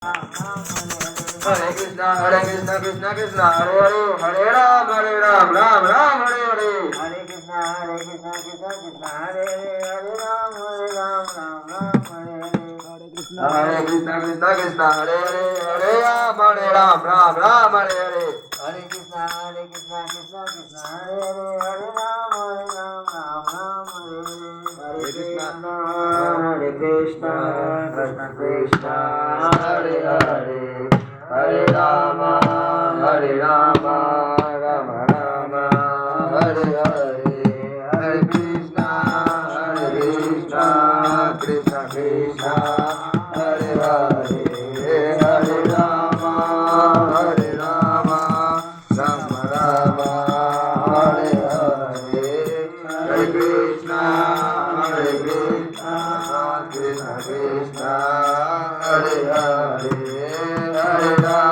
Hare Krishna, Krishna Krishna, Hare Hare, Hare Ram, Ram Ram, Hare Hare. Hare Krishna, Krishna Krishna, Hare Hare, Hare Ram, Ram Ram, Hare Hare. Hare Krishna, Krishna Hare Hare, Hare Ram, Ram Ram, Hare Hare. Hare Krishna, Krishna Krishna, Hare Hare, Hare Ram, Ram Ram, Hare Hare. Hare Krishna, Krishna Krishna, Hare Hare, Hare Rama, Rama Rama, Hare Hare. Hare Krishna, Krishna Krishna, Hare Hare, Hare Rama, Rama Rama, Hare Hare. Hare Krishna, Krishna Krishna, Hare Hare, Hare Rama.